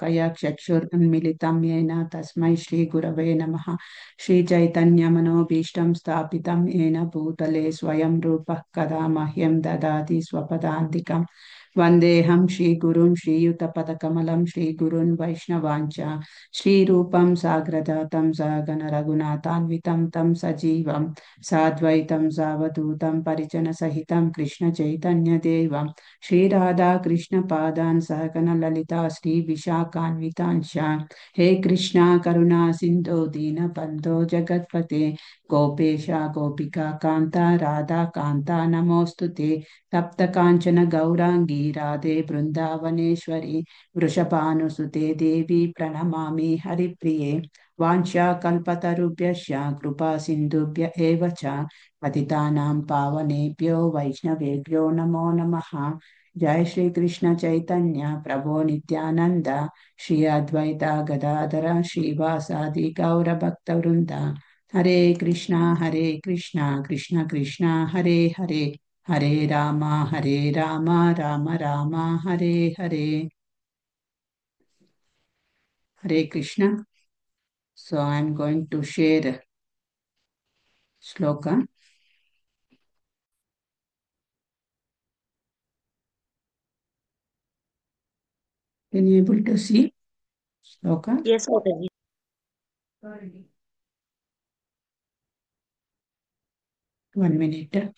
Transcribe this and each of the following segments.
कया चक्षुरुन्मिलितं येन तस्मै श्रीगुरवे नमः। श्रीचैतन्यमनोभीष्टं स्थापितं येन भूतले स्वयं रूपः कदा मह्यं ददाति स्वपदान्तिकम्। वन्देऽहं श्रीगुरुं श्रीयुतपदकमलं श्रीगुरुन् वैष्णवाञ्च श्रीरूपं साग्रजातं सहगण रघुनाथान्वितं तं सजीवं साद्वैतं सावधूतं परिजनसहितं कृष्णचैतन्यदेवं श्रीराधाकृष्णपादान् सहगण ललिता श्रीविशाखान्वितांश्च। हे कृष्णा करुणा सिन्धो दीनबन्धो जगत्पते गोपेश गोपिका कान्ता राधा कान्ता नमोऽस्तु ते। तप्त कांचन गौरांगी राधे वृंदावनेश्वरी वृषभानुसुते देवी प्रणमामि हरिप्रिये। वाञ्छाकल्पतरुभ्यश्च कृपा सिन्धुभ्य एव च पतितानां पावनेभ्यो वैष्णवेभ्यो नमो नमः। जय श्री कृष्ण चैतन्य प्रभो नित्यानंद श्री अद्वैता गदाधर श्रीवासादि गौर भक्तवृंद। हरे Krishna Krishna Krishna Hare Hare Hare Ram Ram Ram Hare Hare. Hare Krishna. So I am going to share shloka. Can you able to see shloka? Yes, Mataji. One minute.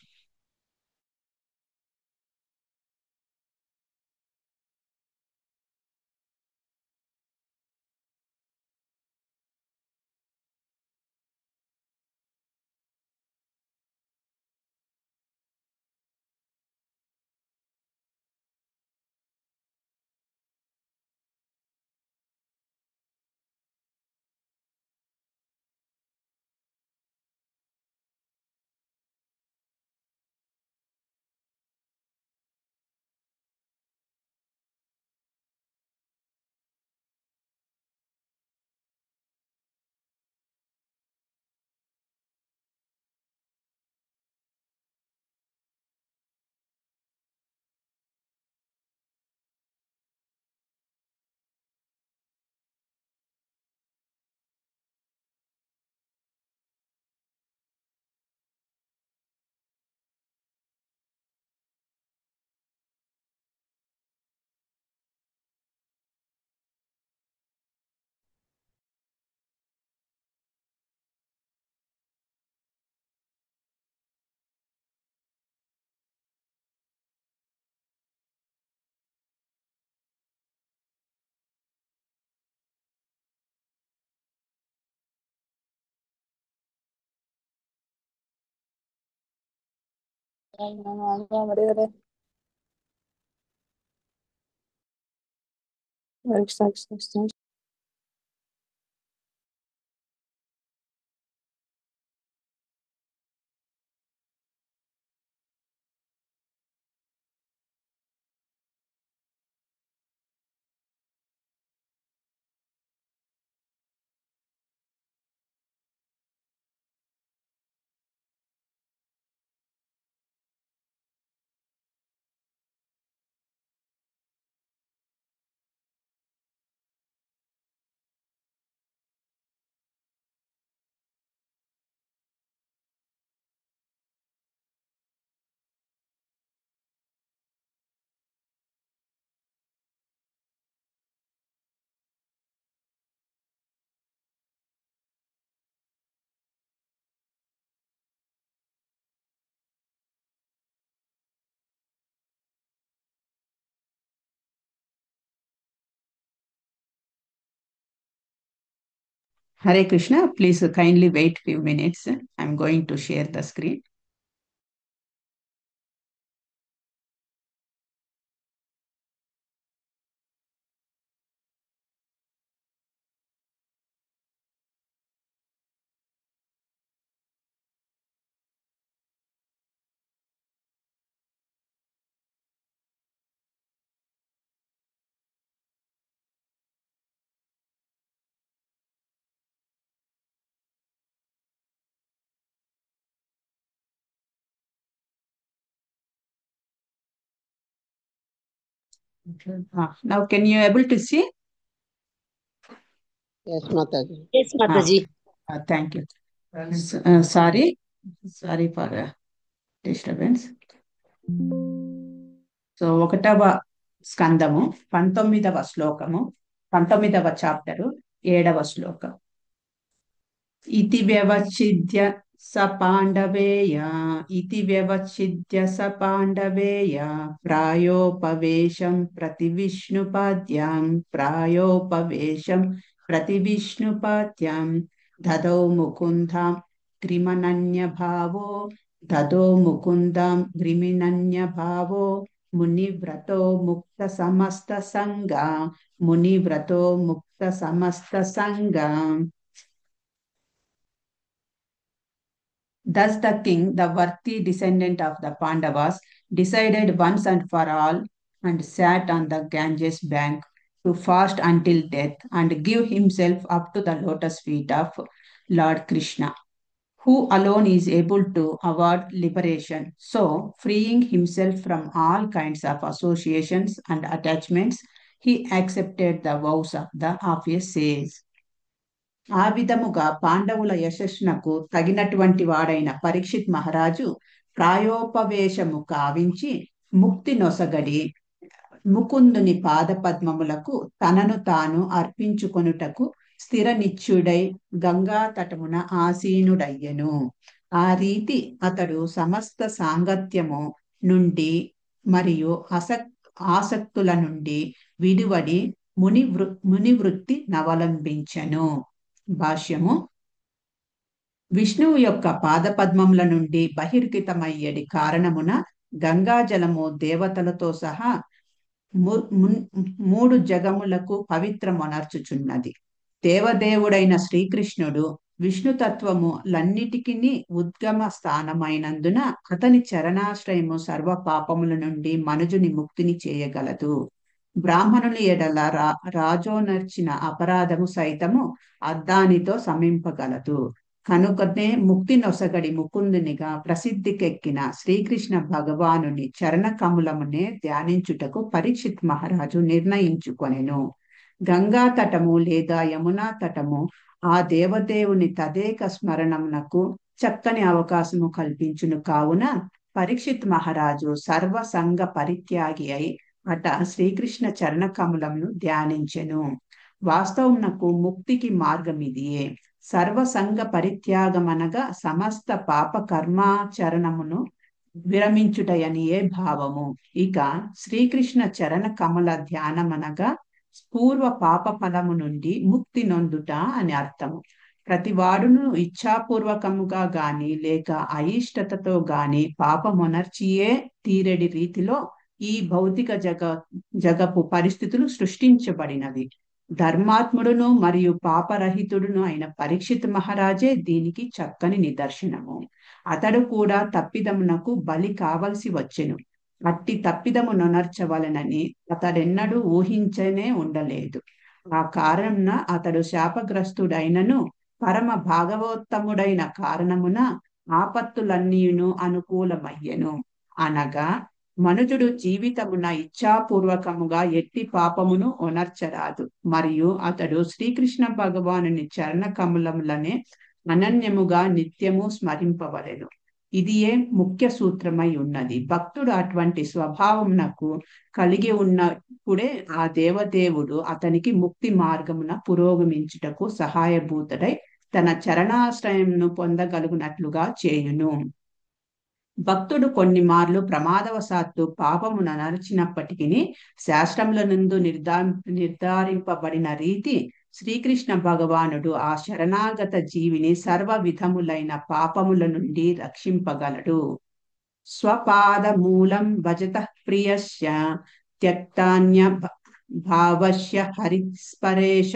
Hare Krishna. Please kindly wait few minutes. I am going to share the screen. Now can you able to see? Yes माता जी। Yes, Mataji. Thank you. Sorry, sorry for disturbance. So 1వ స్కందము 19వ శ్లోకము, 19వ chapter, 7వ శ్లోకం. इति व्यवच्छिद्य स पाण्डवेय, इति व्यवच्छिद्य स पाण्डवेय, प्रायोपवेशं प्रति विष्णुपाद्यां, प्रायोपवेशं प्रति विष्णुपाद्यां, ददौ मुकुन्दां ग्रिमनन्यभावो, ददौ मुकुन्दां ग्रिमिनन्यभावो, मुनिव्रतो मुक्तसमस्तसङ्गा, मुनिव्रतो मुक्तसमस्तसङ्गा. Thus the king, the worthy descendant of the Pandavas, decided once and for all and sat on the Ganges bank to fast until death and give himself up to the lotus feet of Lord Krishna, who alone is able to award liberation. So, freeing himself from all kinds of associations and attachments, he accepted the vows of a sage. ఆ విధముగా పాండవుల యశస్సునకు తగినటువంటి వాడైన పరీక్షిత్ మహారాజు ప్రాయోపవేశము కావించి ముక్తి నొసగడి ముకుందుని పాదపద్మములకు తనను తాను అర్పించుకొనుటకు స్థిర నిశ్చుడై గంగా తటమున ఆసీనుడయ్యెను. ఆ రీతి అతడు సమస్త సాంగత్యము నుండి మరియు ఆసక్తుల నుండి విడివడి మునివృత్తి నవలంబించెను. భాష్యము. విష్ణువు యొక్క పాదపద్మముల నుండి బహిర్గతమయ్యడి కారణమున గంగాజలము దేవతలతో సహా మూడు జగములకు పవిత్రమొనర్చుచున్నది. దేవదేవుడైన శ్రీకృష్ణుడు విష్ణుతత్వములన్నిటికీ ఉద్గమ స్థానమైనందున అతని చరణాశ్రయము సర్వ పాపముల నుండి మనుజుని ముక్తిని చేయగలదు. బ్రాహ్మణుని ఎడల రాజోనర్చిన అపరాధము సైతము అద్దానితో సమింపగలదు. కనుకనే ముక్తి నొసగడి ముకుందునిగా ప్రసిద్ధికెక్కిన శ్రీకృష్ణ భగవానుని చరణ కములమునే ధ్యానించుటకు పరీక్షిత్ మహారాజు నిర్ణయించుకొనెను. గంగా తటము లేదా యమునా తటము ఆ దేవదేవుని తదేక స్మరణమునకు చక్కని అవకాశము కల్పించును. కావున పరీక్షిత్ మహారాజు సర్వసంగ పరిత్యాగి అయి అట శ్రీకృష్ణ చరణ కమలమును ధ్యానించెను. వాస్తవమునకు ముక్తికి మార్గం ఇదియే. సర్వసంగ పరిత్యాగమనగా సమస్త పాప కర్మాచరణమును విరమించుటయనియే భావము. ఇక శ్రీకృష్ణ చరణ కమల ధ్యానమనగా పూర్వ పాప ఫలము నుండి ముక్తి నొందుట అని అర్థము. ప్రతివాడును ఇచ్ఛాపూర్వకముగా గాని లేక అయిష్టతతో గాని పాపమొనర్చియే తీరెడి రీతిలో ఈ భౌతిక జగపు పరిస్థితులు సృష్టించబడినవి. ధర్మాత్ముడును మరియు పాపరహితుడును అయిన పరీక్షిత్ మహారాజే దీనికి చక్కని నిదర్శనము. అతడు కూడా తప్పిదమునకు బలి కావలసి వచ్చెను. అట్టి తప్పిదము నొనర్చవలనని అతడెన్నడూ ఊహించనే ఉండలేదు. ఆ కారణమున అతడు శాపగ్రస్తుడైనను పరమ భాగవోత్తముడైన కారణమున ఆపత్తులన్నీయును అనుకూలమయ్యెను. అనగా మనుజుడు జీవితమున ఇచ్ఛాపూర్వకముగా ఎట్టి పాపమును ఒనర్చరాదు. మరియు అతడు శ్రీకృష్ణ భగవానుని చరణ కమలములనే అనన్యముగా నిత్యము స్మరింపవలెను. ఇదియే ముఖ్య సూత్రమై ఉన్నది. భక్తుడు అటువంటి స్వభావమునకు కలిగి ఉన్నప్పుడే ఆ దేవదేవుడు అతనికి ముక్తి మార్గమున పురోగమించుటకు సహాయభూతుడై తన చరణాశ్రయమును పొందగలుగునట్లుగా చేయును. భక్తుడు కొన్ని మార్లు ప్రమాదవశాత్తు పాపమున నరచినప్పటికీ శాస్త్రముల నందు నిర్ధారింపబడిన రీతి శ్రీకృష్ణ భగవానుడు ఆ శరణాగత జీవిని సర్వ విధములైన పాపముల నుండి రక్షింపగలడు. స్వపాద మూలం భజత ప్రియస్య త్యక్తాన్య భావస్య హరిస్పరేష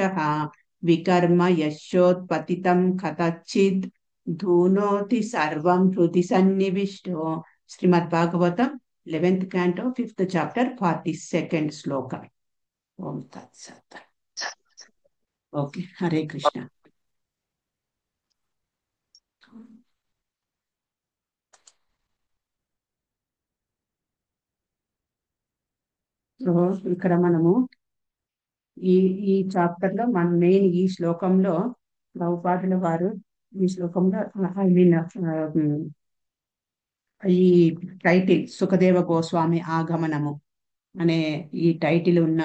వికర్మ యశోత్పతితం కథచిత్ ధూనోతి సర్వం హృది సన్నివిష్టో. శ్రీమద్ Bhagavatam 11th canto 5th chapter 42nd శ్లోకం. ఓం తత్సత్. ఓకే, హరే కృష్ణ. ఇక్కడ మనము ఈ ఈ చాప్టర్ లో మన మెయిన్ ఈ శ్లోకంలో ప్రభుపాదుల వారు ఈ శ్లోకంలో ఐ మీన్ ఈ టైటిల్ సుఖదేవ గోస్వామి ఆగమనము అనే ఈ టైటిల్ ఉన్న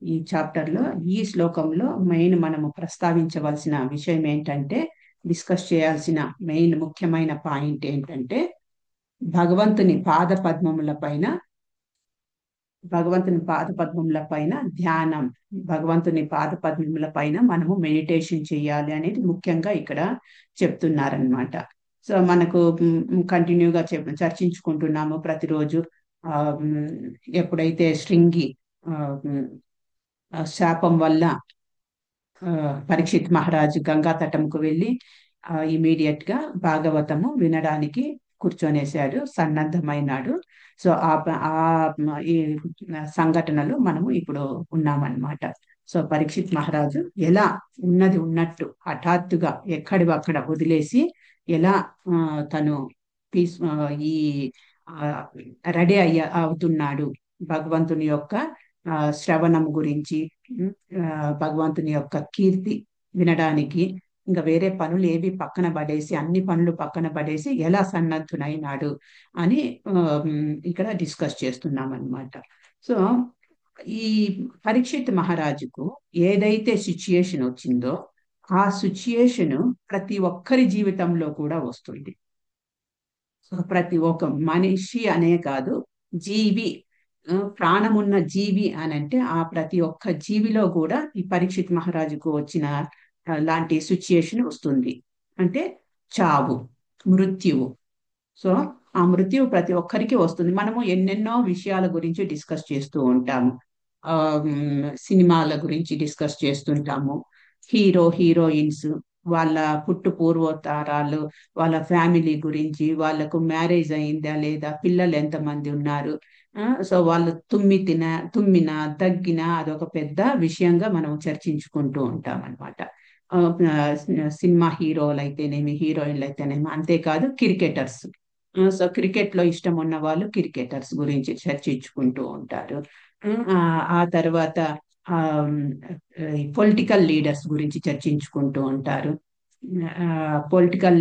ఈ చాప్టర్ లో ఈ శ్లోకంలో మెయిన్ మనము ప్రస్తావించవలసిన విషయం ఏంటంటే, డిస్కస్ చేయాల్సిన మెయిన్ ముఖ్యమైన పాయింట్ ఏంటంటే, భగవంతుని పాద పద్మముల పైన భగవంతుని పాద పద్మముల పైన ధ్యానం, భగవంతుని పాద పద్మముల పైన మనము మెడిటేషన్ చేయాలి అనేది ముఖ్యంగా ఇక్కడ చెప్తున్నారనమాట. సో మనకు కంటిన్యూగా చర్చించుకుంటున్నాము ప్రతిరోజు. ఆ, ఉమ్, ఎప్పుడైతే శృంగి ఆ, ఉమ్, శాపం వల్ల ఆ, పరీక్షిత్ మహారాజు గంగా తటంకు వెళ్ళి ఇమీడియట్ గా భాగవతము వినడానికి కూర్చొనేశాడు, సన్నద్ధమైనాడు. సో ఆ ఈ సంఘటనలు మనము ఇప్పుడు ఉన్నామన్నమాట. సో పరీక్షిత్ మహారాజు ఎలా ఉన్నది ఉన్నట్టు హఠాత్తుగా ఎక్కడి అక్కడ వదిలేసి ఎలా తను పీస్ ఈ రెడీ అవుతున్నాడు భగవంతుని యొక్క శ్రవణం గురించి, భగవంతుని యొక్క కీర్తి వినడానికి. ఇంకా వేరే పనులు ఏవి పక్కన పడేసి, అన్ని పనులు పక్కన పడేసి ఎలా సన్నద్ధునైనాడు అని ఇక్కడ డిస్కస్ చేస్తున్నాం అన్నమాట. సో ఈ పరీక్షిత్ మహారాజుకు ఏదైతే సిచ్యుయేషన్ వచ్చిందో ఆ సిచ్యుయేషన్ ప్రతి ఒక్కరి జీవితంలో కూడా వస్తుంది. సో ప్రతి ఒక్క మనిషి అనే కాదు, జీవి, ప్రాణమున్న జీవి అని అంటే ఆ ప్రతి ఒక్క జీవిలో కూడా ఈ పరీక్షిత్ మహారాజుకు వచ్చిన లాంటి సిచ్యుయేషన్ వస్తుంది. అంటే చావు, మృత్యువు. సో ఆ మృత్యువు ప్రతి ఒక్కరికి వస్తుంది. మనము ఎన్నెన్నో విషయాల గురించి డిస్కస్ చేస్తూ ఉంటాము. సినిమాల గురించి డిస్కస్ చేస్తుంటాము. హీరో హీరోయిన్స్ వాళ్ళ పుట్టు పూర్వోత్తరాలు, వాళ్ళ ఫ్యామిలీ గురించి, వాళ్ళకు మ్యారేజ్ అయిందా లేదా, పిల్లలు ఎంతమంది ఉన్నారు, సో వాళ్ళు తుమ్మినా దగ్గినా అదొక పెద్ద విషయంగా మనం చర్చించుకుంటూ ఉంటాం అనమాట. సినిమా హీరోలు అయితేనేమి, హీరోయిన్లు అయితేనేమి, అంతేకాదు క్రికెటర్స్. సో క్రికెట్ లో ఇష్టం ఉన్న వాళ్ళు క్రికెటర్స్ గురించి చర్చించుకుంటూ ఉంటారు. ఆ తర్వాత పొలిటికల్ లీడర్స్ గురించి చర్చించుకుంటూ ఉంటారు. పొలిటికల్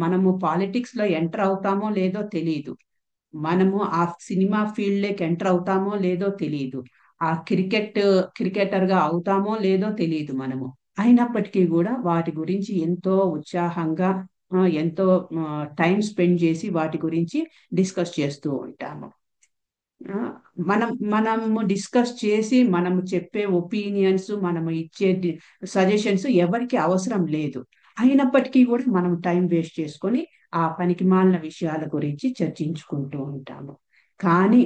మనము పాలిటిక్స్ లో ఎంటర్ అవుతామో లేదో తెలియదు, మనము ఆ సినిమా ఫీల్డ్ లోకి ఎంటర్ అవుతామో లేదో తెలియదు, ఆ క్రికెటర్ గా అవుతామో లేదో తెలియదు మనము. అయినప్పటికీ కూడా వాటి గురించి ఎంతో ఉత్సాహంగా ఎంతో టైం స్పెండ్ చేసి వాటి గురించి డిస్కస్ చేస్తూ ఉంటాము. మనము డిస్కస్ చేసి మనము చెప్పే ఒపీనియన్స్, మనము ఇచ్చే సజెషన్స్ ఎవరికి అవసరం లేదు. అయినప్పటికీ కూడా మనం టైం వేస్ట్ చేసుకొని ఆ పనికిమాలిన విషయాల గురించి చర్చించుకుంటూ ఉంటాము. కానీ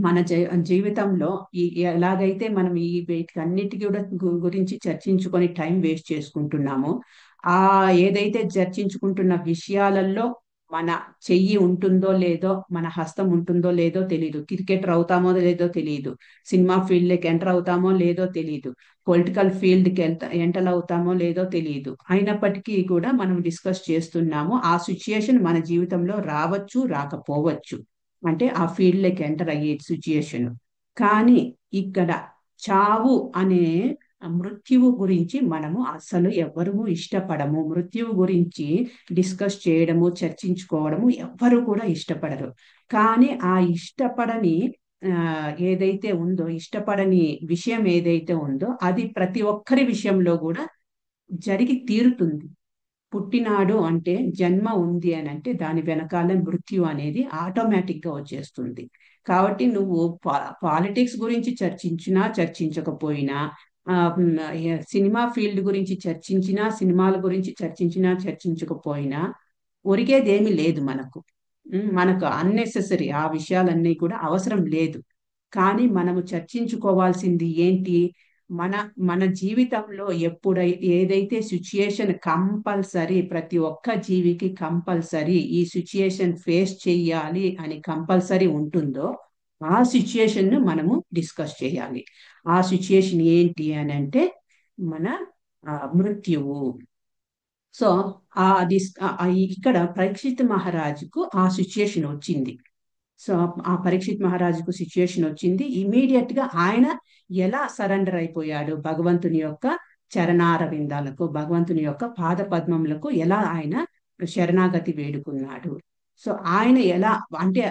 మన జీవితంలో ఎలాగైతే మనం ఈ వీటికి అన్నిటికీ కూడా గురించి చర్చించుకొని టైం వేస్ట్ చేసుకుంటున్నామో, ఆ ఏదైతే చర్చించుకుంటున్న విషయాలలో మన చెయ్యి ఉంటుందో లేదో, మన హస్తం ఉంటుందో లేదో తెలియదు, క్రికెటర్ అవుతామో లేదో తెలియదు, సినిమా ఫీల్డ్కి ఎంటర్ అవుతామో లేదో తెలియదు, పొలిటికల్ ఫీల్డ్కి ఎంటర్ అవుతామో లేదో తెలియదు. అయినప్పటికీ కూడా మనం డిస్కస్ చేస్తున్నాము. ఆ సిచ్యుయేషన్ మన జీవితంలో రావచ్చు, రాకపోవచ్చు. అంటే ఆ ఫీల్డ్లోకి ఎంటర్ అయ్యే సిచ్యుయేషన్. కానీ ఇక్కడ చావు అనే మృత్యువు గురించి మనము అసలు ఎవ్వరూ ఇష్టపడము. మృత్యువు గురించి డిస్కస్ చేయడము, చర్చించుకోవడము ఎవ్వరు కూడా ఇష్టపడరు. కానీ ఆ ఇష్టపడని ఏదైతే ఉందో, ఇష్టపడని విషయం ఏదైతే ఉందో అది ప్రతి ఒక్కరి విషయంలో కూడా జరిగి తీరుతుంది. పుట్టినాడు అంటే, జన్మ ఉంది అని అంటే దాని వెనకాల మృత్యు అనేది ఆటోమేటిక్ గా వచ్చేస్తుంది. కాబట్టి నువ్వు పాలిటిక్స్ గురించి చర్చించినా చర్చించకపోయినా, సినిమా ఫీల్డ్ గురించి చర్చించినా, సినిమాల గురించి చర్చించినా చర్చించకపోయినా ఒరిగేదేమీ లేదు మనకు. మనకు అన్నెసెసరీ ఆ విషయాలన్నీ కూడా అవసరం లేదు. కానీ మనము చర్చించుకోవాల్సింది ఏంటి? మన మన జీవితంలో ఏదైతే సిచ్యుయేషన్ కంపల్సరీ, ప్రతి ఒక్క జీవికి కంపల్సరీ ఈ సిచ్యుయేషన్ ఫేస్ చెయ్యాలి అని కంపల్సరీ ఉంటుందో ఆ సిచ్యుయేషన్ ను మనము డిస్కస్ చేయాలి. ఆ సిచ్యుయేషన్ ఏంటి అని అంటే మన మృత్యువు. సో ఇక్కడ పరీక్షిత్ మహారాజుకు ఆ సిచ్యుయేషన్ వచ్చింది. సో ఆ పరీక్షిత్ మహారాజుకు సిచ్యుయేషన్ వచ్చింది. ఇమీడియట్ గా ఆయన ఎలా సరెండర్ అయిపోయాడు భగవంతుని యొక్క చరణార విందాలకు, భగవంతుని యొక్క పాద పద్మములకు ఎలా ఆయన శరణాగతి వేడుకున్నాడు. సో ఆయన ఎలా అంటే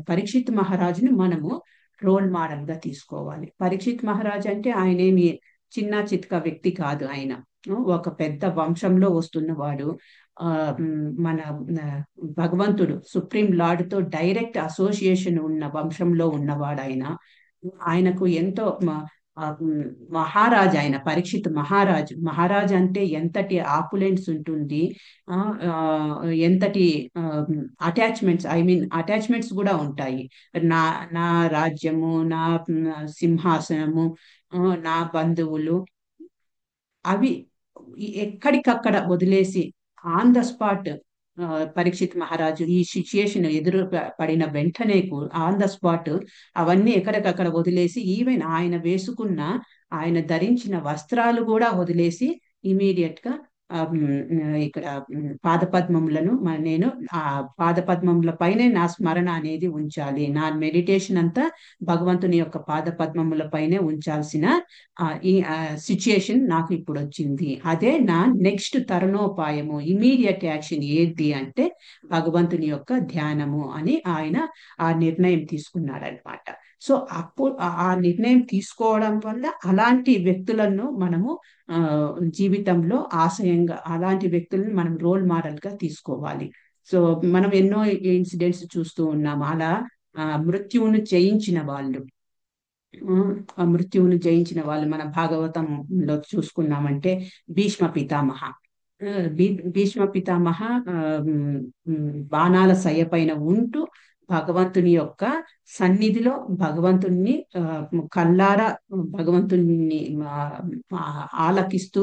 పరీక్షిత్ మహారాజుని మనము రోల్ మోడల్ గా తీసుకోవాలి. పరీక్షిత్ మహారాజ్ అంటే ఆయన ఏమి చిన్న చిత్క వ్యక్తి కాదు. ఆయన ఒక పెద్ద వంశంలో వస్తున్నవాడు. ఆ మన భగవంతుడు సుప్రీం లార్డ్ తో డైరెక్ట్ అసోసియేషన్ ఉన్న వంశంలో ఉన్నవాడు ఆయన. ఆయనకు ఎంతో మహారాజ్, ఆయన పరీక్షిత్ మహారాజు. మహారాజ్ అంటే ఎంతటి ఆపులెన్స్ ఉంటుంది, ఆ ఆ, ఎంతటి అటాచ్మెంట్స్, ఐ మీన్ అటాచ్మెంట్స్ కూడా ఉంటాయి. నా నా రాజ్యము, నా సింహాసనము, నా బంధువులు, అవి ఎక్కడికక్కడ వదిలేసి ఆన్ ద స్పాట్ పరీక్షిత్ మహారాజు ఈ సిచ్యుయేషన్ ఎదురు పడిన వెంటనే ఆన్ ద స్పాట్ అవన్నీ ఎక్కడికక్కడ వదిలేసి, ఈవెన్ ఆయన వేసుకున్న, ఆయన ధరించిన వస్త్రాలు కూడా వదిలేసి ఇమీడియట్ గా ఇక్కడ పాదపద్మములను నేను ఆ పాదపద్మముల పైనే నా స్మరణ అనేది ఉంచాలి, నా మెడిటేషన్ అంతా భగవంతుని యొక్క పాదపద్మముల పైనే ఉంచాల్సిన ఈ సిచ్యుయేషన్ నాకు ఇప్పుడు వచ్చింది. అదే నా నెక్స్ట్ తరుణోపాయము, ఇమీడియట్ యాక్షన్ ఏంటి అంటే భగవంతుని యొక్క ధ్యానము అని ఆయన ఆ నిర్ణయం తీసుకున్నాడనమాట. సో అప్పుడు ఆ నిర్ణయం తీసుకోవడం వల్ల అలాంటి వ్యక్తులను మనము జీవితంలో ఆశయంగా, అలాంటి వ్యక్తులను మనం రోల్ మోడల్ గా తీసుకోవాలి. సో మనం ఎన్నో ఇన్సిడెంట్స్ చూస్తూ ఉన్నాము అలా మృత్యువును జయించిన వాళ్ళు. ఆ మృత్యువును జయించిన వాళ్ళు మన భాగవతంలో చూసుకున్నామంటే భీష్మ పితామహ. భీష్మ పితామహ బాణాల సయ పైన ఉంటూ భగవంతుని యొక్క సన్నిధిలో భగవంతుని కల్లారా భగవంతుని ఆలకిస్తూ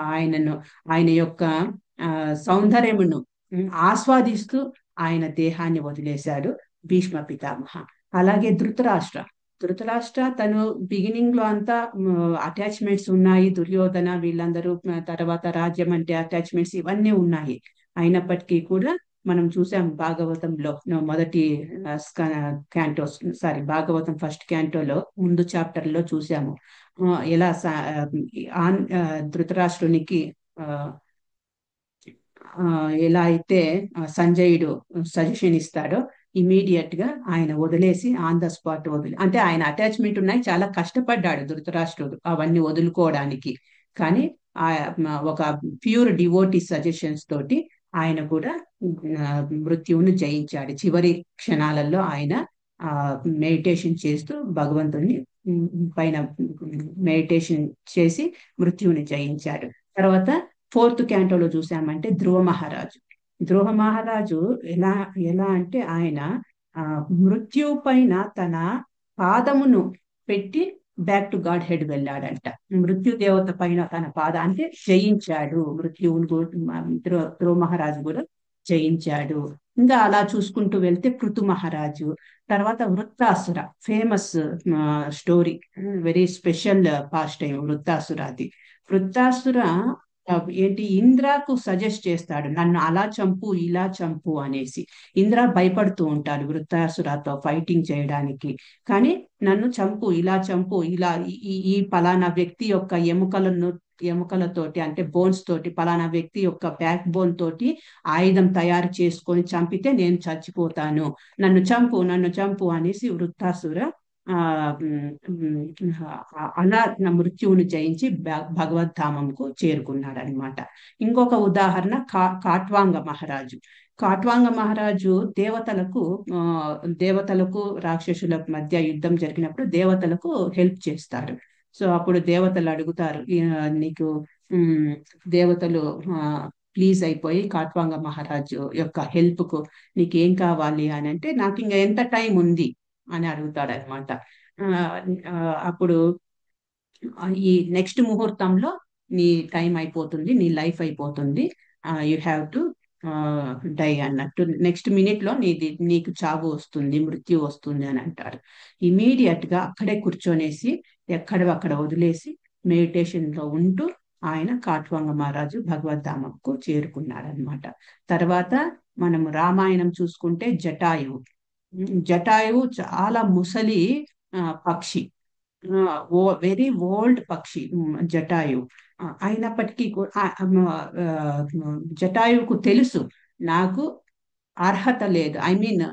ఆయనను, ఆయన యొక్క సౌందర్యమును ఆస్వాదిస్తూ ఆయన దేహాన్ని వదిలేశాడు భీష్మ పితామహ. అలాగే ధృతరాష్ట్ర తను బిగినింగ్ లో అంతా అటాచ్మెంట్స్ ఉన్నాయి, దుర్యోధన వీళ్ళందరూ, తర్వాత రాజ్యం అంటే అటాచ్మెంట్స్ ఇవన్నీ ఉన్నాయి. అయినప్పటికీ కూడా మనం చూసాం భాగవతంలో మొదటి క్యాంటో, సారీ భాగవతం ఫస్ట్ క్యాంటోలో ముందు చాప్టర్ లో చూసాము ఎలా ధృతరాష్ట్రునికి ఎలా అయితే సంజయుడు సజెషన్ ఇస్తాడో ఇమీడియట్ గా ఆయన వదిలేసి ఆన్ ద స్పాట్ అంటే ఆయన అటాచ్మెంట్ ఉన్నాయి, చాలా కష్టపడ్డాడు ధృతరాష్ట్రుడు అవన్నీ వదులుకోవడానికి. కానీ ఒక ప్యూర్ డివోటీ సజెషన్స్ తోటి ఆయన కూడా మృత్యువును జయించాడు. చివరి క్షణాలలో ఆయన మెడిటేషన్ చేస్తూ భగవంతుని పైన మెడిటేషన్ చేసి మృత్యువుని జయించాడు. తర్వాత ఫోర్త్ క్యాంటోలో చూసామంటే ధ్రువ మహారాజు ఎలా ఎలా అంటే ఆయన మృత్యు పైన తన పాదమును పెట్టి బ్యాక్ టు గాడ్ హెడ్ వెళ్ళాడంట. మృత్యు దేవత పైన తన అంటే జయించాడు మృత్యువును. ధ్రువ మహారాజు కూడా జయించాడు. ఇంకా అలా చూసుకుంటూ వెళ్తే పృథు మహారాజు, తర్వాత Vritrasura, famous story, very special past time వృత్తాసురాది. వృత్తాసుర ఏంటి ఇంద్రకు సజెస్ట్ చేస్తాడు నన్ను అలా చంపు ఇలా చంపు అనేసి. ఇంద్ర భయపడుతూ ఉంటాడు వృత్తాసురతో ఫైటింగ్ చేయడానికి. కానీ నన్ను చంపు, ఇలా చంపు, ఇలా ఈ పలానా వ్యక్తి యొక్క ఎముకలతోటి అంటే బోన్స్ తోటి, పలానా వ్యక్తి యొక్క బ్యాక్ బోన్ తోటి ఆయుధం తయారు చేసుకొని చంపితే నేను చచ్చిపోతాను, నన్ను చంపు అనేసి వృత్తాసుర అలా మృత్యువును జయించి భగవద్ధామంకు చేరుకున్నాడు అనమాట. ఇంకొక ఉదాహరణ కాట్వాంగ మహారాజు దేవతలకు రాక్షసుల మధ్య యుద్ధం జరిగినప్పుడు దేవతలకు హెల్ప్ చేస్తాడు. సో అప్పుడు దేవతలు అడుగుతారు, నీకు దేవతలు ప్లీజ్ అయిపోయి కాట్వాంగ మహారాజు యొక్క హెల్ప్ కు నీకేం కావాలి అని అంటే, నాకు ఇంకా ఎంత టైం ఉంది అని అడుగుతాడు అనమాట. అప్పుడు ఈ నెక్స్ట్ ముహూర్తంలో నీ టైం అయిపోతుంది, నీ లైఫ్ అయిపోతుంది, యూ హ్యావ్ టు డై అన్నట్టు, నెక్స్ట్ మినిట్ లో నీకు చావు వస్తుంది, మృత్యు వస్తుంది అని అంటారు. ఇమీడియట్ గా అక్కడే కూర్చొనేసి అక్కడ వదిలేసి మెడిటేషన్ లో ఉంటూ ఆయన కాట్వాంగ మహారాజు భగవద్ధామంకు చేరుకున్నాడు అనమాట. తర్వాత మనము రామాయణం చూసుకుంటే జటాయువు జటాయువు చాలా ముసలి పక్షి. వెరీ ఓల్డ్ పక్షి జటాయు. అయినప్పటికీ జటాయువుకు తెలుసు నాకు అర్హత లేదు. ఐ మీన్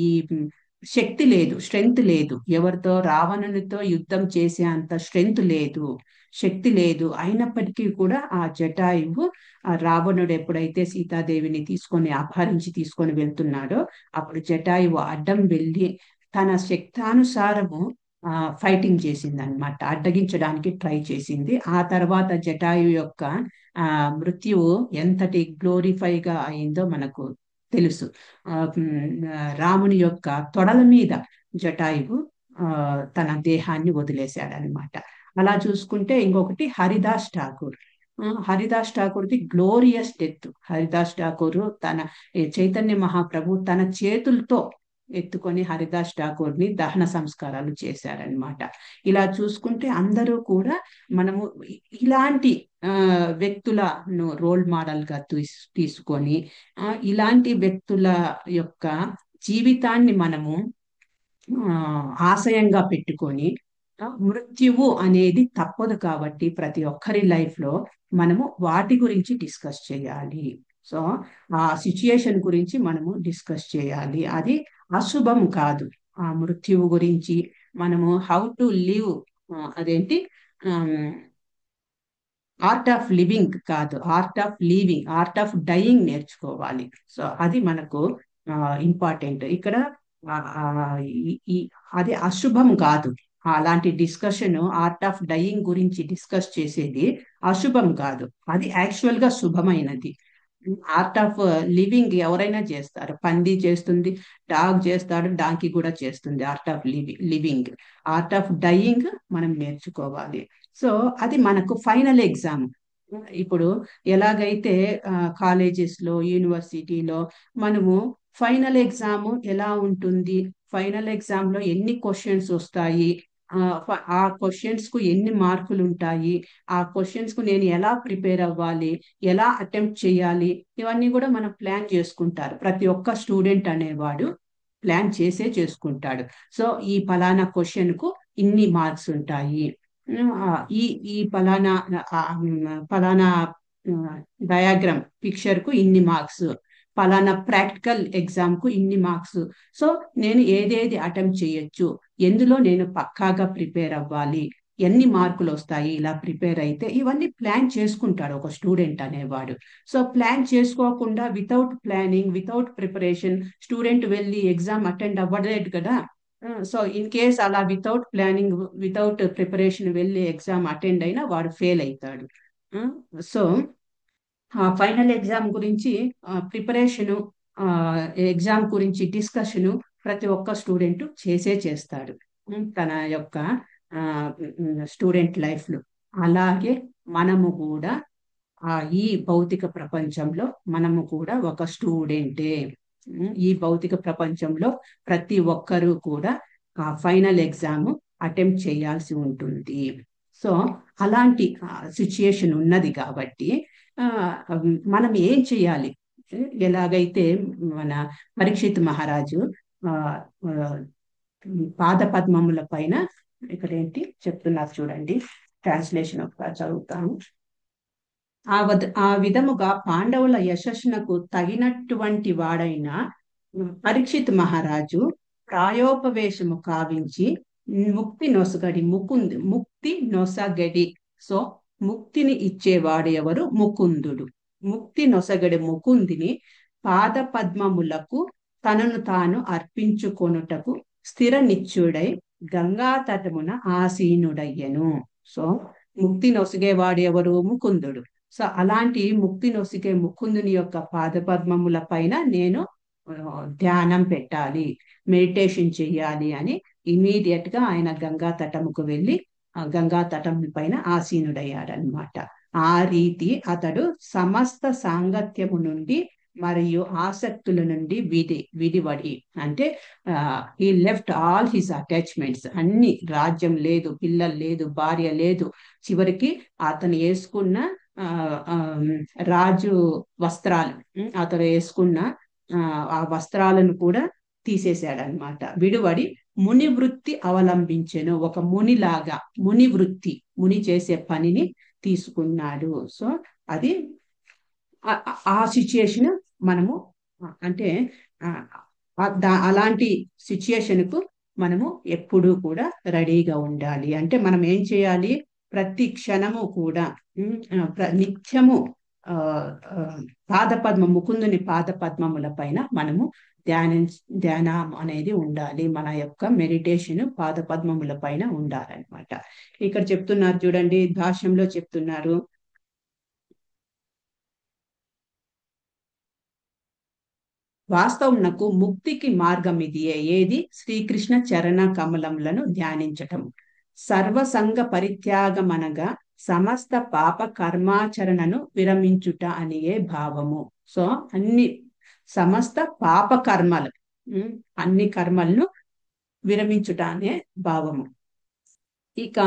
ఈ శక్తి లేదు, స్ట్రెంగ్త్ లేదు, ఎవరితో రావణునితో యుద్ధం చేసే అంత స్ట్రెంగ్త్ లేదు, శక్తి లేదు. అయినప్పటికీ కూడా ఆ జటాయువు, ఆ రావణుడు ఎప్పుడైతే సీతాదేవిని అపహరించి తీసుకొని వెళ్తున్నాడో అప్పుడు జటాయువు అడ్డం వెళ్ళి తన శక్తానుసారము ఫైటింగ్ చేసింది అనమాట, అడ్డగించడానికి ట్రై చేసింది. ఆ తర్వాత జటాయు యొక్క ఆ మృత్యువు ఎంతటి గ్లోరిఫైగా అయిందో మనకు తెలుసు. రాముని యొక్క తొడల మీద జటాయువు తన దేహాన్ని వదిలేశాడనమాట. అలా చూసుకుంటే ఇంకొకటి హరిదాస్ ఠాకూర్. హరిదాస్ ఠాకూర్ది గ్లోరియస్ డెత్. హరిదాస్ ఠాకూర్ చైతన్య మహాప్రభు తన చేతులతో ఎత్తుకొని హరిదాస్ ఠాకూర్ ని దహన సంస్కారాలు చేశారనమాట. ఇలా చూసుకుంటే అందరూ కూడా మనము ఇలాంటి వ్యక్తులను రోల్ మోడల్ గా తీసుకొని ఇలాంటి వ్యక్తుల యొక్క జీవితాన్ని మనము ఆశయంగా పెట్టుకొని మృత్యువు అనేది తప్పదు కాబట్టి ప్రతి ఒక్కరి లైఫ్ లో మనము వాటి గురించి డిస్కస్ చేయాలి. సో ఆ సిచ్యుయేషన్ గురించి మనము డిస్కస్ చేయాలి. అది అశుభం కాదు. ఆ మృత్యువు గురించి మనము హౌ టు లివ్, అదేంటి, ఆర్ట్ ఆఫ్ లివింగ్ కాదు, art of leaving, art of dying నేర్చుకోవాలి. సో అది మనకు ఇంపార్టెంట్ ఇక్కడ. అది అశుభం కాదు. అలాంటి డిస్కషన్, ఆర్ట్ ఆఫ్ డయింగ్ గురించి డిస్కస్ చేసేది అశుభం కాదు, అది యాక్చువల్ గా శుభమైనది. ఆర్ట్ ఆఫ్ లివింగ్ ఎవరైనా చేస్తారు, పంది చేస్తుంది, డాగ్ చేస్తాడు, డాంకీ కూడా చేస్తుంది art of living. Art of dying మనం నేర్చుకోవాలి. సో అది మనకు ఫైనల్ ఎగ్జామ్. ఇప్పుడు ఎలాగైతే కాలేజెస్ లో, యూనివర్సిటీలో మనము ఫైనల్ ఎగ్జామ్ ఎలా ఉంటుంది, ఫైనల్ ఎగ్జామ్ లో ఎన్ని క్వశ్చన్స్ వస్తాయి, ఆ క్వశ్చన్స్ కు ఎన్ని మార్కులు ఉంటాయి, ఆ క్వశ్చన్స్ కు నేను ఎలా ప్రిపేర్ అవ్వాలి, ఎలా అటెంప్ట్ చేయాలి, ఇవన్నీ కూడా మనం ప్లాన్ చేసుకుంటారు. ప్రతి ఒక్క స్టూడెంట్ అనేవాడు ప్లాన్ చేసుకుంటాడు. సో ఈ పలానా క్వశ్చన్ కు ఇన్ని మార్క్స్ ఉంటాయి, ఈ ఈ పలానా పలానా డయాగ్రామ్ పిక్చర్ కు ఇన్ని మార్క్స్, పలానా ప్రాక్టికల్ ఎగ్జామ్ కు ఇన్ని మార్క్స్. సో నేను ఏదేది అటెంప్ట్ చేయొచ్చు, ఎందులో నేను పక్కాగా ప్రిపేర్ అవ్వాలి, ఎన్ని మార్కులు వస్తాయి ఇలా ప్రిపేర్ అయితే, ఇవన్నీ ప్లాన్ చేసుకుంటాడు ఒక స్టూడెంట్ అనేవాడు. సో ప్లాన్ చేసుకోకుండా without planning, without preparation student వెళ్ళి ఎగ్జామ్ అటెండ్ అవ్వలేదు కదా. సో ఇన్ కేస్ అలా వితౌట్ ప్లానింగ్, వితౌట్ ప్రిపరేషన్ వెళ్ళి ఎగ్జామ్ అటెండ్ అయినా వాడు ఫెయిల్ అవుతాడు. సో ఫైనల్ ఎగ్జామ్ గురించి ప్రిపరేషను, ఎగ్జామ్ గురించి డిస్కషను ప్రతి ఒక్క స్టూడెంట్ చేస్తాడు తన యొక్క స్టూడెంట్ లైఫ్ లో. అలాగే మనము కూడా ఈ భౌతిక ప్రపంచంలో మనము కూడా ఒక స్టూడెంటే. ఈ భౌతిక ప్రపంచంలో ప్రతి ఒక్కరూ కూడా ఆ ఫైనల్ ఎగ్జామ్ అటెంప్ట్ చేయాల్సి ఉంటుంది. సో అలాంటి సిచ్యుయేషన్ ఉన్నది కాబట్టి మనం ఏం చేయాలి, ఎలాగైతే మన పరీక్షిత్ మహారాజు పాద పద్మముల పైన, ఇక్కడ ఏంటి చెప్తున్నారు చూడండి, ట్రాన్స్లేషన్ ఒకసారి చదువుతాను. ఆ విధముగా పాండవుల యశస్సునకు తగినటువంటి వాడైన పరీక్షిత్ మహారాజు ప్రాయోపవేశము కావించి ముక్తి నొసగడి. సో ముక్తిని ఇచ్చేవాడు ఎవరు? ముకుందుడు. ముక్తి నొసగడి ముకుందిని పాద పద్మములకు తనను తాను అర్పించుకొనుటకు స్థిర నిత్యుడై గంగా తటమున ఆసీనుడయ్యను. సో ముక్తి నొసగేవాడు ఎవరు? ముకుందుడు. సో అలాంటి ముక్తి నొసిగే ముకుందుని యొక్క పాదపద్మముల పైన నేను ధ్యానం పెట్టాలి, మెడిటేషన్ చెయ్యాలి అని ఇమీడియట్ గా ఆయన గంగా తటముకు వెళ్ళి గంగా తటం పైన ఆసీనుడయ్యాడనమాట. ఆ రీతి అతడు సమస్త సాంగత్యము నుండి మరియు ఆసక్తుల నుండి విడివడి, అంటే ఈ లెఫ్ట్ ఆల్ హిస్ అటాచ్మెంట్స్, అన్ని, రాజ్యం లేదు, పిల్లలు లేదు, భార్య లేదు, చివరికి అతను వేసుకున్న రాజు వస్త్రాలు, అతను వేసుకున్న ఆ వస్త్రాలను కూడా తీసేశాడనమాట. విడువడి ముని వృత్తి అవలంబించెను. ఒక మునిలాగా ముని వృత్తి, ముని చేసే పనిని తీసుకున్నాడు. సో అది ఆ సిచ్యుయేషన్ మనము అంటే ఆ, అలాంటి సిచ్యుయేషన్ కు మనము ఎప్పుడూ కూడా రెడీగా ఉండాలి. అంటే మనం ఏం చేయాలి? ప్రతి క్షణము కూడా నిత్యము ఆ ఆ, ముకుందుని పాదపద్మముల పైన మనము ధ్యానం ధ్యానం అనేది ఉండాలి. మన యొక్క మెడిటేషన్ పాదపద్మముల పైన ఉండాలన్నమాట. ఇక్కడ చెప్తున్నారు చూడండి, భాష్యంలో చెప్తున్నారు, వాస్తవమునకు ముక్తికి మార్గం ఇది. ఏది? శ్రీకృష్ణ చరణ కమలములను ధ్యానించటం. సర్వసంగ పరిత్యాగమనగా సమస్త పాప కర్మాచరణను విరమించుట అనియే భావము. సో అన్ని సమస్త పాప కర్మలు, అన్ని కర్మలను విరమించుట అనే భావము. ఇక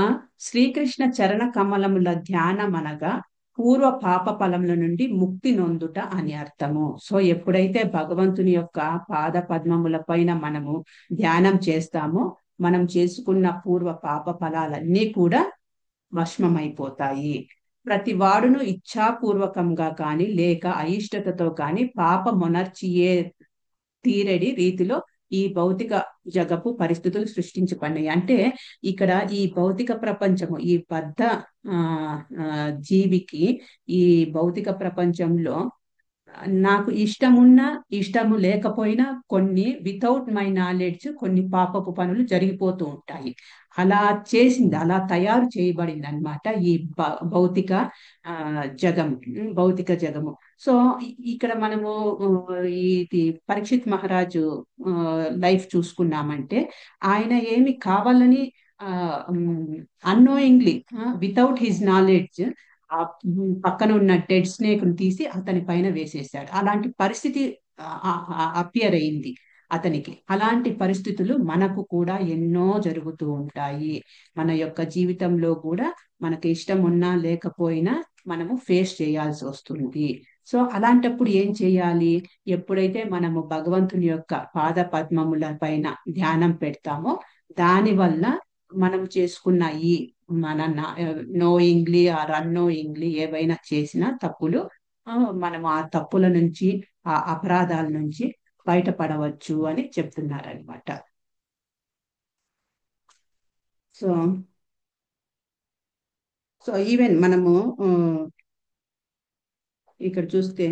శ్రీకృష్ణ చరణ కమలముల ధ్యానం అనగా పూర్వ పాప ఫలముల నుండి ముక్తి నొందుట అని అర్థము. సో ఎప్పుడైతే భగవంతుని యొక్క పాద పద్మముల పైన మనము ధ్యానం చేస్తామో, మనం చేసుకున్న పూర్వ పాప ఫలాలన్నీ కూడా భస్మమైపోతాయి. ప్రతి వాడును ఇచ్ఛాపూర్వకంగా కాని లేక అయిష్టతతో కాని పాపమునర్చియే తీరడి రీతిలో ఈ భౌతిక జగపు పరిస్థితులు సృష్టించబడినాయి. అంటే ఇక్కడ ఈ భౌతిక ప్రపంచము, ఈ బద్ధ జీవికి ఈ భౌతిక ప్రపంచంలో నాకు ఇష్టమున్నా ఇష్టము లేకపోయినా కొన్ని వితౌట్ మై నాలెడ్జ్ కొన్ని పాపపు పనులు జరిగిపోతూ ఉంటాయి. అలా చేసింది, అలా తయారు చేయబడింది అనమాట ఈ భౌతిక జగము, భౌతిక జగము. సో ఇక్కడ మనము ఇది పరీక్షిత్ మహారాజు లైఫ్ చూసుకున్నామంటే, ఆయన ఏమి కావాలని అన్నోయింగ్లీ వితౌట్ హిజ్ నాలెడ్జ్ ఆ పక్కన ఉన్న డెడ్ స్నేక్ ను తీసి అతని పైన వేసేసాడు. అలాంటి పరిస్థితి అపియర్ అయింది అతనికి. అలాంటి పరిస్థితులు మనకు కూడా ఎన్నో జరుగుతూ ఉంటాయి. మన యొక్క జీవితంలో కూడా మనకి ఇష్టం ఉన్నా లేకపోయినా మనము ఫేస్ చేయాల్సి వస్తుంది. సో అలాంటప్పుడు ఏం చేయాలి? ఎప్పుడైతే మనము భగవంతుని యొక్క పాద పద్మముల పైన ధ్యానం పెడతామో, దాని వల్ల మనం చేసుకున్న ఈ మన నోయింగ్లీ ఆర్ అన్నోయింగ్లీ ఏవైనా చేసిన తప్పులు, మనం ఆ తప్పుల నుంచి, ఆ అపరాధాల నుంచి బయటపడవచ్చు అని చెప్తున్నారనమాట. సో సో ఈవెన్ మనము ఇక్కడ చూస్తే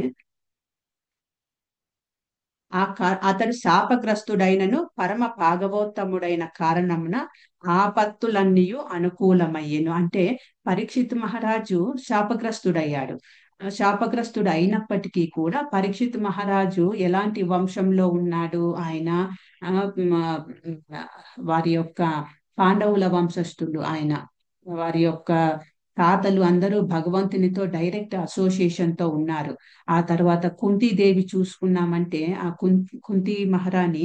అతడు శాపగ్రస్తుడైనను పరమ భాగవోత్తముడైన కారణమున ఆపత్తులన్నీ అనుకూలమయ్యేను. అంటే పరీక్షిత్ మహారాజు శాపగ్రస్తుడయ్యాడు. శాపగ్రస్తుడు అయినప్పటికీ కూడా పరీక్షిత్ మహారాజు ఎలాంటి వంశంలో ఉన్నాడు? ఆయన వారి యొక్క పాండవుల వంశస్థులు. ఆయన వారి యొక్క తాతలు అందరూ భగవంతునితో డైరెక్ట్ అసోసియేషన్ తో ఉన్నారు. ఆ తర్వాత కుంతీదేవి చూసుకున్నామంటే, ఆ కుంతి మహారాణి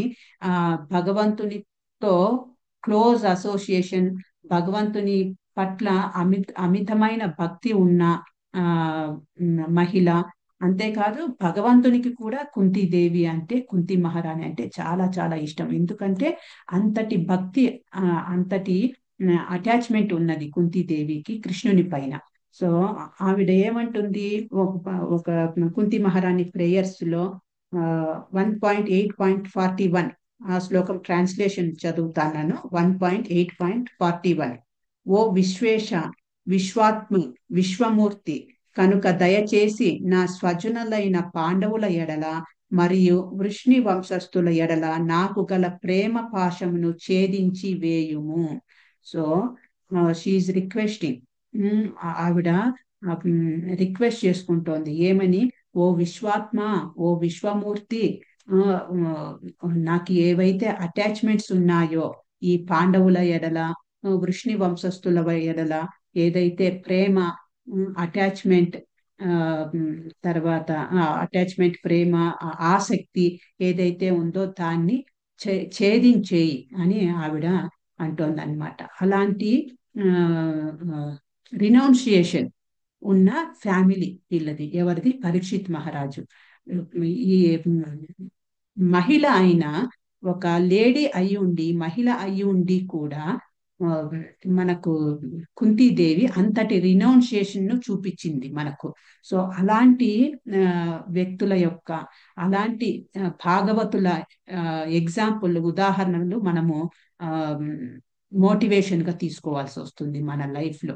భగవంతునితో క్లోజ్ అసోసియేషన్, భగవంతుని పట్ల అమితమైన భక్తి ఉన్న ఆ మహిళ. అంతేకాదు భగవంతునికి కూడా కుంతీదేవి అంటే, కుంతి మహారాణి అంటే చాలా చాలా ఇష్టం. ఎందుకంటే అంతటి భక్తి, అంతటి అటాచ్మెంట్ ఉన్నది కుంతీదేవికి కృష్ణుని పైన. సో ఆవిడ ఏమంటుంది, ఒక కుంతి మహారాణి ప్రేయర్స్ లో 1.8.41 ఆ శ్లోకం ట్రాన్స్లేషన్ చదువుతాను. 1.8.41. ఓ విశ్వేశ, విశ్వాత్మ, విశ్వమూర్తి కనుక దయచేసి నా స్వజనులైన పాండవుల ఎడల మరియు వృష్ణి వంశస్థుల ఎడల నాకు గల ప్రేమ పాశమును ఛేదించి వేయుము. సో షీఈ్ రిక్వెస్టింగ్, ఆవిడ రిక్వెస్ట్ చేసుకుంటోంది ఏమని? ఓ విశ్వాత్మ, ఓ విశ్వమూర్తి, నాకు ఏవైతే అటాచ్మెంట్స్ ఉన్నాయో ఈ పాండవుల ఎడల, వృష్ణి వంశస్థుల ఎడల ఏదైతే ప్రేమ, అటాచ్మెంట్, తర్వాత అటాచ్మెంట్, ప్రేమ, ఆసక్తి ఏదైతే ఉందో దాన్ని ఛేదించేయి అని ఆవిడ అంటోందన్నమాట. అలాంటి రినౌన్సియేషన్ ఉన్న ఫ్యామిలీ వీళ్ళది. ఎవరిది? పరీక్షిత్ మహారాజు. ఈ మహిళ అయిన ఒక లేడీ అయి ఉండి, మహిళ అయి ఉండి కూడా ఆ, మనకు కుంతీదేవి అంతటి రినౌన్సియేషన్ ను చూపించింది మనకు. సో అలాంటి ఆ, వ్యక్తుల యొక్క, అలాంటి భాగవతుల ఎగ్జాంపుల్, ఉదాహరణలు మనము మోటివేషన్ గా తీసుకోవాల్సి వస్తుంది మన లైఫ్ లో.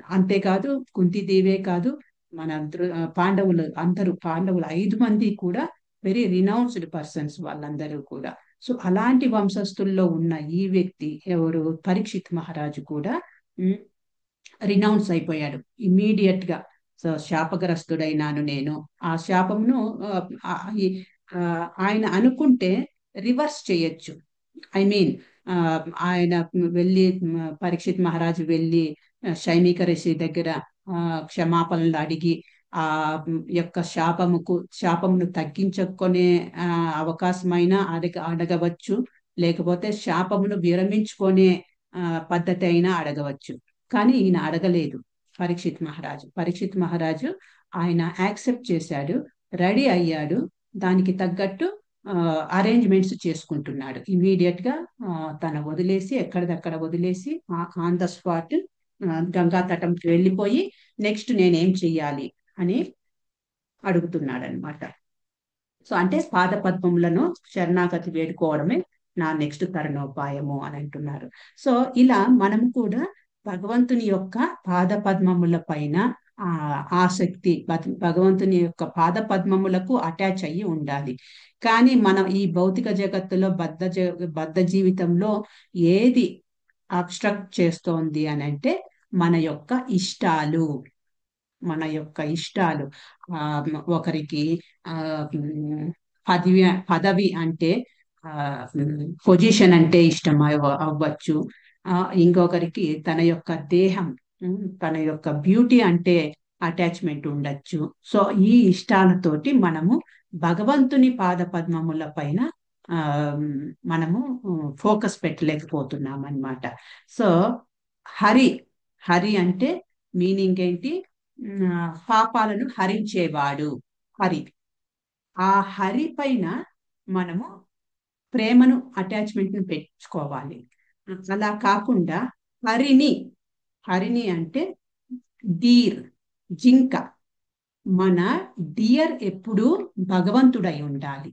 అంతేకాదు కుంతీదేవే కాదు, మన పాండవులు అందరూ, పాండవులు 5 మంది కూడా వెరీ రినౌన్స్డ్ పర్సన్స్ వాళ్ళందరూ కూడా. సో అలాంటి వంశస్థుల్లో ఉన్న ఈ వ్యక్తి ఎవరు, పరీక్షిత్ మహారాజు కూడా రినౌన్స్ అయిపోయాడు ఇమీడియట్ గా. సో శాపగ్రస్తుడైనాను నేను, ఆ శాపమును ఆ, ఆ, ఈ- ఆ, ఆయన అనుకుంటే రివర్స్ చేయొచ్చు. ఐ మీన్ ఆయన వెళ్ళి, పరీక్షిత్ మహారాజు వెళ్ళి శైమిక ఋషి దగ్గర క్షమాపణలు అడిగి ఆ యొక్క శాపమును తగ్గించుకునే అవకాశమైన అడగవచ్చు, లేకపోతే శాపమును విరమించుకునే పద్ధతి అయినా అడగవచ్చు. కానీ ఈయన అడగలేదు. పరీక్షిత్ మహారాజు ఆయన యాక్సెప్ట్ చేశాడు, రెడీ అయ్యాడు, దానికి తగ్గట్టు అరేంజ్మెంట్స్ చేసుకుంటున్నాడు ఇమీడియట్ గా. తన వదిలేసి, ఎక్కడిదక్కడ వదిలేసి ఆన్ ద స్పాట్ గంగా తటంకి వెళ్ళిపోయి నెక్స్ట్ నేనేం చెయ్యాలి అని అడుగుతున్నాడు అనమాట. సో అంటే పాద పద్మములను శరణాగతి వేడుకోవడమే నా నెక్స్ట్ తరుణోపాయము అని అంటున్నారు. సో ఇలా మనము కూడా భగవంతుని యొక్క పాద పద్మముల పైన ఆ ఆసక్తి, భగవంతుని యొక్క పాద పద్మములకు అటాచ్ అయ్యి ఉండాలి. కానీ మనం ఈ భౌతిక జగత్తులో బద్ధ జీవితంలో ఏది అబ్స్ట్రక్ట్ చేస్తోంది అని అంటే మన యొక్క ఇష్టాలు. మన యొక్క ఇష్టాలు. ఆ ఒకరికి ఆ పదవి అంటే, ఆ పొజిషన్ అంటే ఇష్టం అవ్వచ్చు. ఇంకొకరికి తన యొక్క దేహం, తన యొక్క బ్యూటీ అంటే అటాచ్మెంట్ ఉండొచ్చు. సో ఈ ఇష్టాలతోటి మనము భగవంతుని పాద పద్మముల పైన ఆ మనము ఫోకస్ పెట్టలేకపోతున్నాం అన్నమాట. సో హరి, హరి అంటే మీనింగ్ ఏంటి? పాపాలను హరించేవాడు హరి. ఆ హరి పైన మనము ప్రేమను, అటాచ్మెంట్ ను పెంచుకోవాలి. అలా కాకుండా హరిని, హరిని అంటే డీర్, జింక. మన డియర్ ఎప్పుడూ భగవంతుడై ఉండాలి.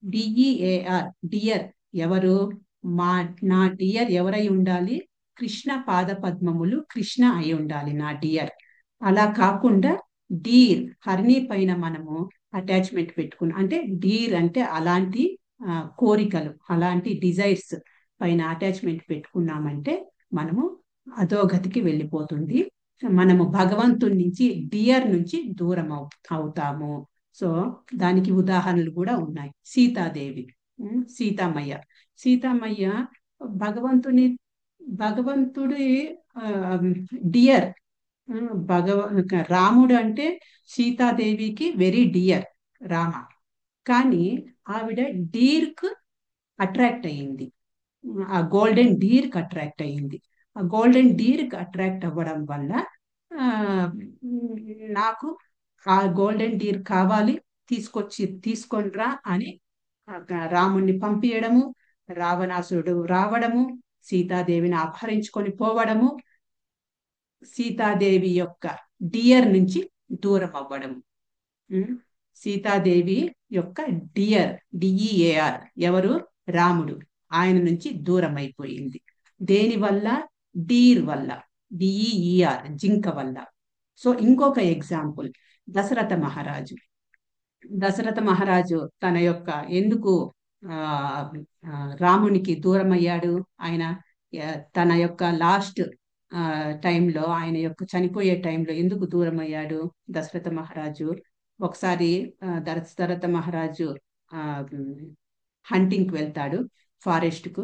డిఈఏఆర్, డియర్. ఎవరు? మా నా డియర్ ఎవరై ఉండాలి? కృష్ణ పాద పద్మములు, కృష్ణ అయి ఉండాలి నా డియర్. అలా కాకుండా డీర్, హరిణి పైన మనము అటాచ్మెంట్ పెట్టుకున్నాం అంటే, డీర్ అంటే అలాంటి కోరికలు, అలాంటి డిజైర్స్ పైన అటాచ్మెంట్ పెట్టుకున్నామంటే మనము అధోగతికి వెళ్ళిపోతుంది. మనము భగవంతుడి నుంచి, డియర్ నుంచి దూరం అవుతాము. సో దానికి ఉదాహరణలు కూడా ఉన్నాయి. సీతాదేవి, సీతామయ్య. సీతామయ్య భగవంతుని, భగవంతుడి డియర్. రాముడు అంటే సీతాదేవికి వెరీ డియర్, రామ. కానీ ఆవిడ డీర్క్ అట్రాక్ట్ అయ్యింది, ఆ గోల్డెన్ డీర్క్ అట్రాక్ట్ అయ్యింది. ఆ గోల్డెన్ డీర్క్ అట్రాక్ట్ అవ్వడం వల్ల ఆ, నాకు ఆ గోల్డెన్ డీర్ కావాలి, తీసుకొని రా అని రాముణ్ణి పంపించడము, రావణాసురుడు రావడము, సీతాదేవిని అపహరించుకొని పోవడము, సీతాదేవి యొక్క డియర్ నుంచి దూరం అవ్వడము. సీతాదేవి యొక్క డియర్, డిఈఏఆర్, ఎవరు? రాముడు. ఆయన నుంచి దూరం అయిపోయింది. దేని వల్ల? డీర్ వల్ల, డిఈఈఆర్, జింక వల్ల. సో ఇంకొక ఎగ్జాంపుల్, దశరథ మహారాజు. దశరథ మహారాజు తన యొక్క ఎందుకు ఆ రామునికి దూరం అయ్యాడు? ఆయన తన యొక్క లాస్ట్ టైంలో, ఆయన యొక్క చనిపోయే టైంలో ఎందుకు దూరం అయ్యాడు దశరథ మహారాజు? ఒకసారి దశరథ మహారాజు ఆ హంటింగ్ కి వెళ్తాడు, ఫారెస్ట్ కు,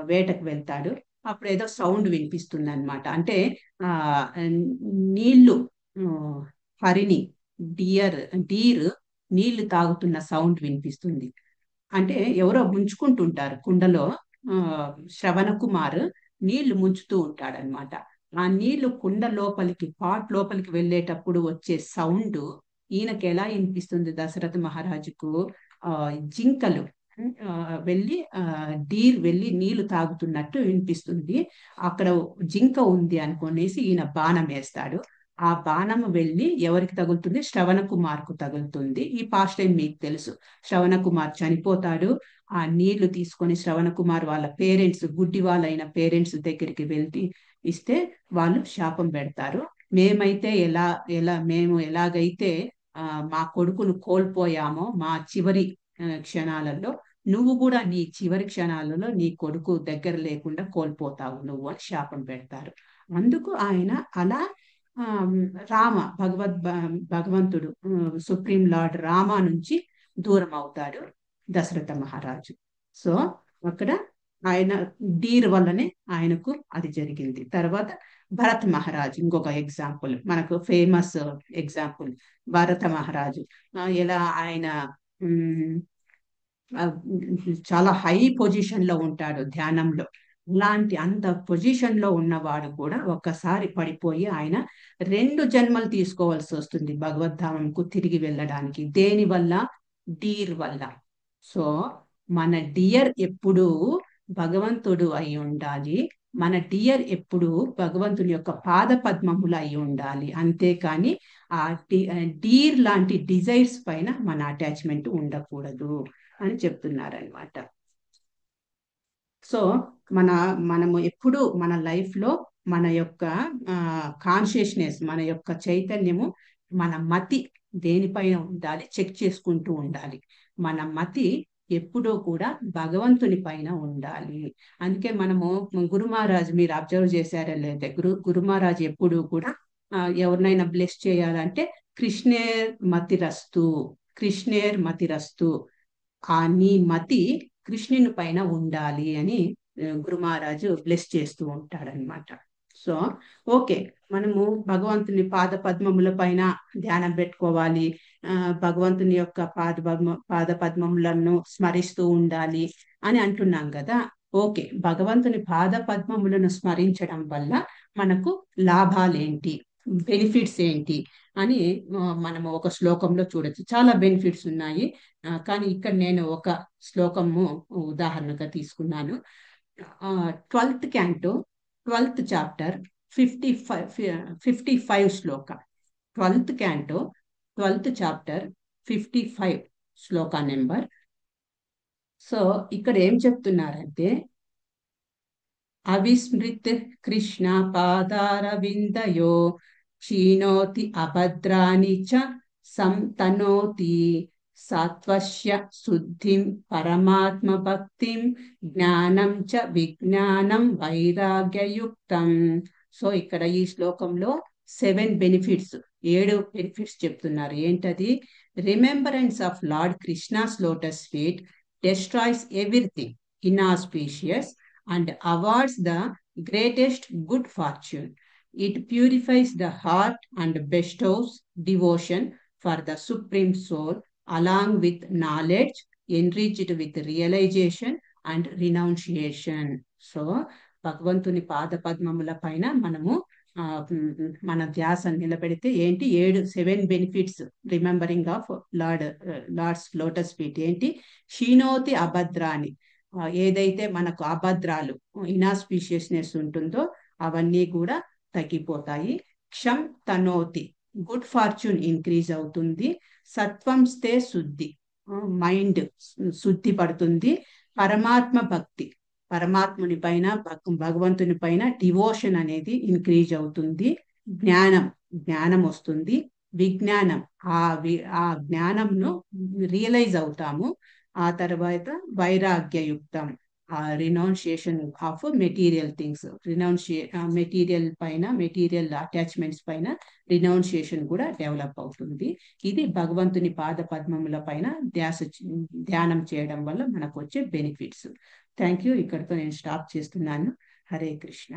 వేటకు వెళ్తాడు. అప్పుడు ఏదో సౌండ్ వినిపిస్తుంది అనమాట. అంటే ఆ నీళ్లు, హరిణి, డీర్ నీళ్లు తాగుతున్న సౌండ్ వినిపిస్తుంది. అంటే ఎవరో ముంచుకుంటుంటారు కుండలో. శ్రవణ కుమార్ నీళ్లు ముంచుతూ ఉంటాడనమాట. ఆ నీళ్లు కుండ లోపలికి, పాట్ లోపలికి వెళ్ళేటప్పుడు వచ్చే సౌండ్ ఈయనకి ఎలా వినిపిస్తుంది? దశరథ మహారాజుకు జింకలు, వెళ్ళి డీర్ వెళ్ళి నీళ్లు తాగుతున్నట్టు వినిపిస్తుంది. అక్కడ జింక ఉంది అనుకునేసి ఈయన బాణం వేస్తాడు. ఆ బాణం వెళ్ళి ఎవరికి తగులుతుంది? శ్రవణ కుమార్కు తగులుతుంది. ఈ పాస్ట్ టైం మీకు తెలుసు. శ్రవణ కుమార్ చనిపోతాడు. ఆ నీళ్లు తీసుకొని శ్రవణ కుమార్ వాళ్ళ పేరెంట్స్, గుడ్డి వాళ్ళైన పేరెంట్స్ దగ్గరికి వెళ్తే ఇస్తే వాళ్ళు శాపం పెడతారు. మేమైతే మేము ఎలాగైతే మా కొడుకును కోల్పోయామో మా చివరి క్షణాలలో, నువ్వు కూడా నీ చివరి క్షణాలలో నీ కొడుకు దగ్గర లేకుండా కోల్పోతావు నువ్వు అని శాపం పెడతారు. అందుకు ఆయన అలా ఆ, రామ భగవంతుడు, సుప్రీం లార్డ్ రామ నుంచి దూరం అవుతాడు దశరథ మహారాజు. సో అక్కడ ఆయన డీర్ వల్లనే ఆయనకు అది జరిగింది. తర్వాత భరత్ మహారాజు ఇంకొక ఎగ్జాంపుల్, మనకు ఫేమస్ ఎగ్జాంపుల్ భరత మహారాజు. ఎలా ఆయన ఉమ్, ఆ, చాలా హై పొజిషన్ లో ఉంటాడు ధ్యానంలో. అంత పొజిషన్ లో ఉన్నవాడు కూడా ఒక్కసారి పడిపోయి ఆయన 2 జన్మలు తీసుకోవాల్సి వస్తుంది భగవద్ధామంకు తిరిగి వెళ్ళడానికి. దేని వల్ల? డీర్ వల్ల. సో మన డియర్ ఎప్పుడూ భగవంతుడు అయి ఉండాలి. మన డియర్ ఎప్పుడు భగవంతుని యొక్క పాద పద్మములు అయి ఉండాలి. అంతేకాని ఆ డీర్ లాంటి డిజైర్స్ పైన మన అటాచ్మెంట్ ఉండకూడదు అని చెప్తున్నారనమాట. సో మనము ఎప్పుడు మన లైఫ్ లో మన యొక్క కాన్షియస్నెస్, మన యొక్క చైతన్యము, మన మతి దేనిపైన ఉండాలి? చెక్ చేసుకుంటూ ఉండాలి. మన మతి ఎప్పుడూ కూడా భగవంతుని పైన ఉండాలి. అందుకే మనము గురు మహారాజ్, మీరు అబ్జర్వ్ చేశారా లేదా, గురు మహారాజ్ ఎప్పుడూ కూడా ఎవరినైనా బ్లెస్ చేయాలంటే కృష్ణేర్ మతిరస్తు, కృష్ణేర్ మతిరస్తు, నీ మతి కృష్ణుని పైన ఉండాలి అని గురు మహారాజు బ్లెస్ చేస్తూ ఉంటాడనమాట. సో ఓకే, మనము భగవంతుని పాద పద్మముల పైన ధ్యానం పెట్టుకోవాలి, భగవంతుని యొక్క పాద పద్మములను స్మరిస్తూ ఉండాలి అని అంటున్నాం కదా. ఓకే, భగవంతుని పాద పద్మములను స్మరించడం వల్ల మనకు లాభాలేంటి, బెనిఫిట్స్ ఏంటి అని మనము ఒక శ్లోకంలో చూడొచ్చు. చాలా బెనిఫిట్స్ ఉన్నాయి, కానీ ఇక్కడ నేను ఒక శ్లోకము ఉదాహరణగా తీసుకున్నాను. 12th క్యాంటో 12th చాప్టర్ 55 శ్లోక. 12th క్యాంటో 12th చాప్టర్ 55 శ్లోక నెంబర్. సో ఇక్కడ ఏం చెప్తున్నారంటే, అవిస్మృత్ కృష్ణ పాదారవిందయో క్షీణోతి అభద్రాని చ సంతనోతి సాత్వస్య శుద్ధిం పరమాత్మ భక్తిం జ్ఞానం చ విజ్ఞానం వైరాగ్యయుక్తం. సో ఇక్కడ ఈ శ్లోకంలో 7 బెనిఫిట్స్, 7 బెనిఫిట్స్ చెప్తున్నారు. ఏంటది? Remembrance of lord Krishna's lotus feet destroys everything inauspicious and awards the greatest good fortune. It purifies the heart and bestows devotion for the Supreme Soul, along with knowledge, enriched with realization and renunciation. So, భగవంతుని పాద పద్మముల పైన మనము మన ధ్యాస నిలబెడితే ఏంటి? 7 benefits remembering of lord's lotus feet. ఏంటి? క్షీణోతి అభద్రాని, ఏదైతే మనకు అభద్రాలు, ఇనాస్పీషియస్నెస్ ఉంటుందో అవన్నీ కూడా తగ్గిపోతాయి. క్షం తనోతి, గుడ్ ఫార్చ్యూన్ ఇంక్రీజ్ అవుతుంది. సత్వం స్తే శుద్ధి, మైండ్ శుద్ధి పడుతుంది. పరమాత్మ భక్తి, పరమాత్ముని పైన, భగవంతుని పైన డివోషన్ అనేది ఇంక్రీజ్ అవుతుంది. జ్ఞానం వస్తుంది. విజ్ఞానం, ఆ జ్ఞానంను రియలైజ్ అవుతాము. ఆ తర్వాత వైరాగ్యయుక్తం, renunciation of material things, material పైన, మెటీరియల్ అటాచ్మెంట్స్ పైన రినౌన్సియేషన్ కూడా డెవలప్ అవుతుంది. ఇది భగవంతుని పాద పద్మముల పైన ధ్యానం చేయడం వల్ల మనకు వచ్చే బెనిఫిట్స్. Thank you. ఇక్కడితో నేను స్టాప్ చేస్తున్నాను. హరే కృష్ణ.